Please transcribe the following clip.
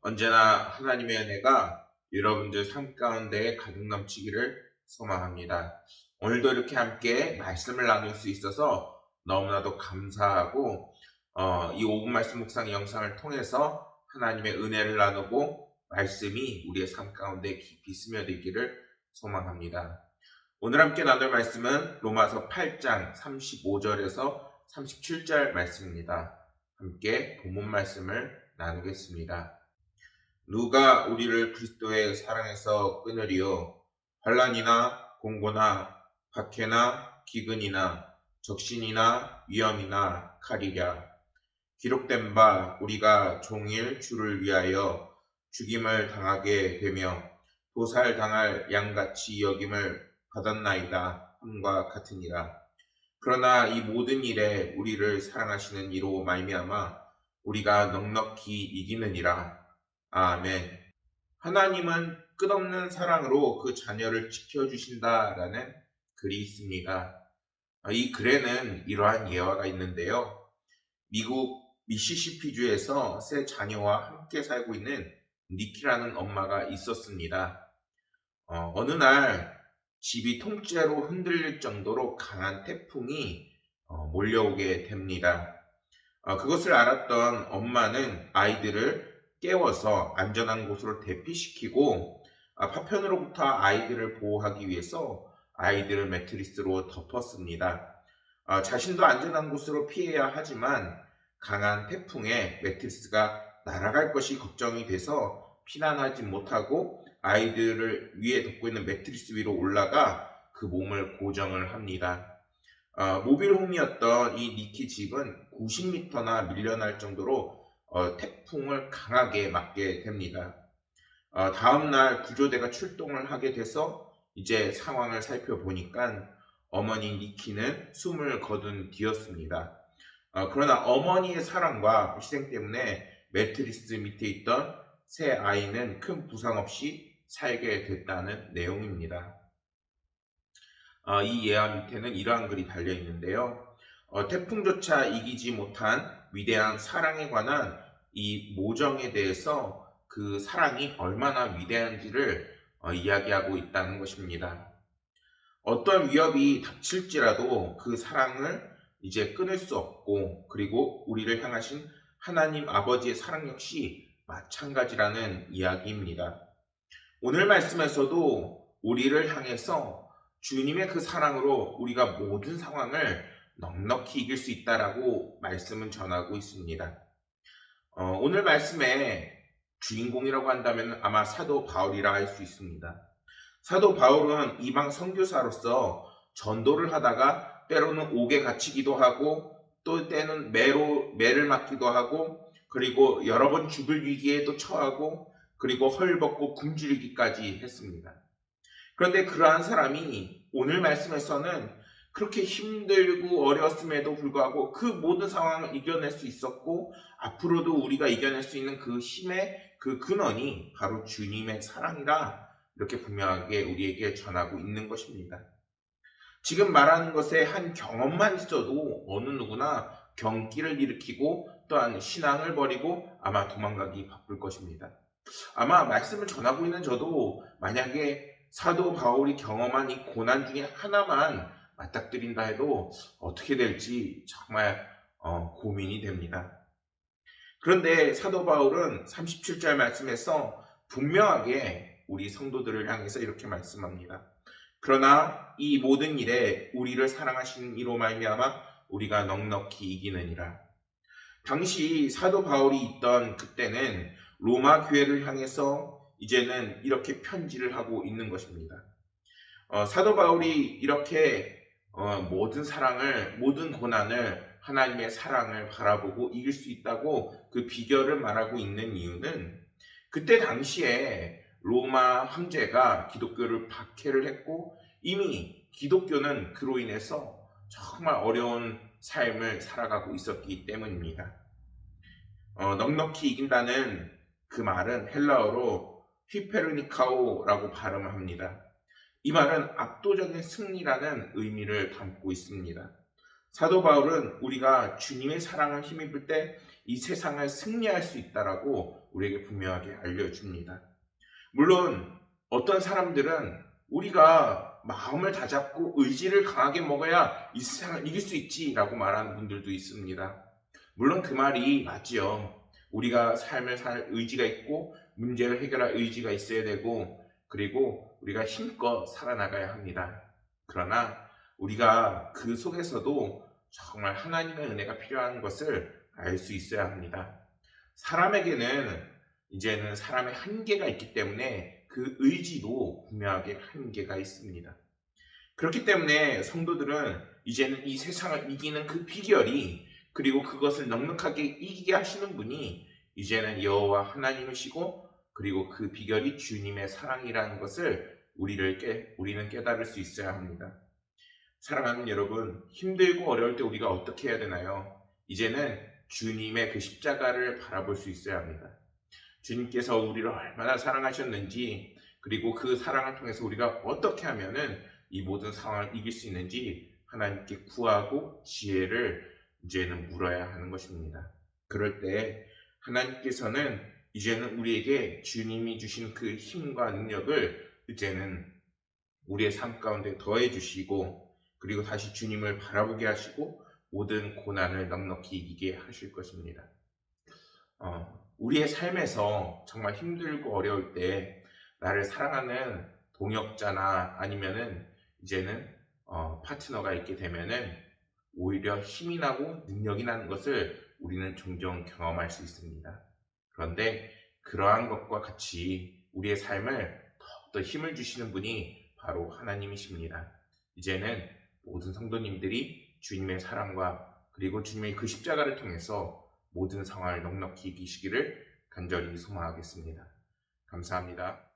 언제나 하나님의 은혜가 여러분들 삶 가운데 가득 넘치기를 소망합니다. 오늘도 이렇게 함께 말씀을 나눌 수 있어서 너무나도 감사하고 이 5분 말씀 묵상 영상을 통해서 하나님의 은혜를 나누고 말씀이 우리의 삶 가운데 깊이 스며들기를 소망합니다. 오늘 함께 나눌 말씀은 로마서 8장 35절에서 37절 말씀입니다. 함께 본문 말씀을 나누겠습니다. 누가 우리를 그리스도의 사랑에서 끊으리요? 환난이나 공고나 박해나 기근이나 적신이나 위험이나 칼이랴. 기록된 바 우리가 종일 주를 위하여 죽임을 당하게 되며 도살당할 양같이 여김을 받았나이다 함과 같으니라. 그러나 이 모든 일에 우리를 사랑하시는 이로 말미암아 우리가 넉넉히 이기느니라. 아멘. 하나님은 끝없는 사랑으로 그 자녀를 지켜주신다라는 글이 있습니다. 이 글에는 이러한 예화가 있는데요. 미국 미시시피주에서 세 자녀와 함께 살고 있는 니키라는 엄마가 있었습니다. 어느 날 집이 통째로 흔들릴 정도로 강한 태풍이 몰려오게 됩니다. 그것을 알았던 엄마는 아이들을 깨워서 안전한 곳으로 대피시키고 파편으로부터 아이들을 보호하기 위해서 아이들을 매트리스로 덮었습니다. 자신도 안전한 곳으로 피해야 하지만 강한 태풍에 매트리스가 날아갈 것이 걱정이 돼서 피난하지 못하고 아이들을 위에 덮고 있는 매트리스 위로 올라가 그 몸을 고정을 합니다. 모빌홈이었던 이 니키 집은 90m나 밀려날 정도로 태풍을 강하게 맞게 됩니다. 다음날 구조대가 출동을 하게 돼서 이제 상황을 살펴보니까 어머니 니키는 숨을 거둔 뒤였습니다. 그러나 어머니의 사랑과 희생 때문에 매트리스 밑에 있던 새 아이는 큰 부상 없이 살게 됐다는 내용입니다. 이 예화 밑에는 이러한 글이 달려 있는데요. 태풍조차 이기지 못한 위대한 사랑에 관한 이 모정에 대해서 그 사랑이 얼마나 위대한지를 이야기하고 있다는 것입니다. 어떤 위협이 닥칠지라도 그 사랑을 이제 끊을 수 없고, 그리고 우리를 향하신 하나님 아버지의 사랑 역시 마찬가지라는 이야기입니다. 오늘 말씀에서도 우리를 향해서 주님의 그 사랑으로 우리가 모든 상황을 넉넉히 이길 수 있다라고 말씀은 전하고 있습니다. 오늘 말씀의 주인공이라고 한다면 아마 사도 바울이라 할 수 있습니다. 사도 바울은 이방 선교사로서 전도를 하다가 때로는 옥에 갇히기도 하고 또 때는 매를 맞기도 하고 그리고 여러 번 죽을 위기에도 처하고 그리고 헐벗고 굶주리기까지 했습니다. 그런데 그러한 사람이 오늘 말씀에서는 그렇게 힘들고 어려웠음에도 불구하고 그 모든 상황을 이겨낼 수 있었고 앞으로도 우리가 이겨낼 수 있는 그 힘의 그 근원이 바로 주님의 사랑이라 이렇게 분명하게 우리에게 전하고 있는 것입니다. 지금 말하는 것에 한 경험만 있어도 어느 누구나 경기를 일으키고 또한 신앙을 버리고 아마 도망가기 바쁠 것입니다. 아마 말씀을 전하고 있는 저도 만약에 사도 바울이 경험한 이 고난 중에 하나만 맞닥뜨린다 해도 어떻게 될지 정말 고민이 됩니다. 그런데 사도 바울은 37절 말씀에서 분명하게 우리 성도들을 향해서 이렇게 말씀합니다. 그러나 이 모든 일에 우리를 사랑하시는 이로 말미암아 우리가 넉넉히 이기느니라. 당시 사도 바울이 있던 그때는 로마 교회를 향해서 이제는 이렇게 편지를 하고 있는 것입니다. 사도 바울이 이렇게 모든 고난을 하나님의 사랑을 바라보고 이길 수 있다고 그 비결을 말하고 있는 이유는 그때 당시에 로마 황제가 기독교를 박해를 했고 이미 기독교는 그로 인해서 정말 어려운 삶을 살아가고 있었기 때문입니다. 넉넉히 이긴다는 그 말은 헬라어로 휘페르니카오라고 발음을 합니다. 이 말은 압도적인 승리라는 의미를 담고 있습니다. 사도 바울은 우리가 주님의 사랑을 힘입을 때 이 세상을 승리할 수 있다라고 우리에게 분명하게 알려줍니다. 물론 어떤 사람들은 우리가 마음을 다잡고 의지를 강하게 먹어야 이 세상을 이길 수 있지라고 말하는 분들도 있습니다. 물론 그 말이 맞지요. 우리가 삶을 살 의지가 있고 문제를 해결할 의지가 있어야 되고 그리고 우리가 힘껏 살아나가야 합니다. 그러나 우리가 그 속에서도 정말 하나님의 은혜가 필요한 것을 알 수 있어야 합니다. 사람에게는 이제는 사람의 한계가 있기 때문에 그 의지도 분명하게 한계가 있습니다. 그렇기 때문에 성도들은 이제는 이 세상을 이기는 그 비결이 그리고 그것을 넉넉하게 이기게 하시는 분이 이제는 여호와 하나님이시고 그리고 그 비결이 주님의 사랑이라는 것을 우리는 깨달을 수 있어야 합니다. 사랑하는 여러분, 힘들고 어려울 때 우리가 어떻게 해야 되나요? 이제는 주님의 그 십자가를 바라볼 수 있어야 합니다. 주님께서 우리를 얼마나 사랑하셨는지 그리고 그 사랑을 통해서 우리가 어떻게 하면은 이 모든 상황을 이길 수 있는지 하나님께 구하고 지혜를 이제는 물어야 하는 것입니다. 그럴 때 하나님께서는 이제는 우리에게 주님이 주신 그 힘과 능력을 이제는 우리의 삶 가운데 더해 주시고 그리고 다시 주님을 바라보게 하시고 모든 고난을 넉넉히 이기게 하실 것입니다. 우리의 삶에서 정말 힘들고 어려울 때 나를 사랑하는 동역자나 아니면은 이제는 파트너가 있게 되면은 오히려 힘이 나고 능력이 나는 것을 우리는 종종 경험할 수 있습니다. 그런데 그러한 것과 같이 우리의 삶을 더욱더 힘을 주시는 분이 바로 하나님이십니다. 이제는 모든 성도님들이 주님의 사랑과 그리고 주님의 그 십자가를 통해서 모든 상황을 넉넉히 이기시기를 간절히 소망하겠습니다. 감사합니다.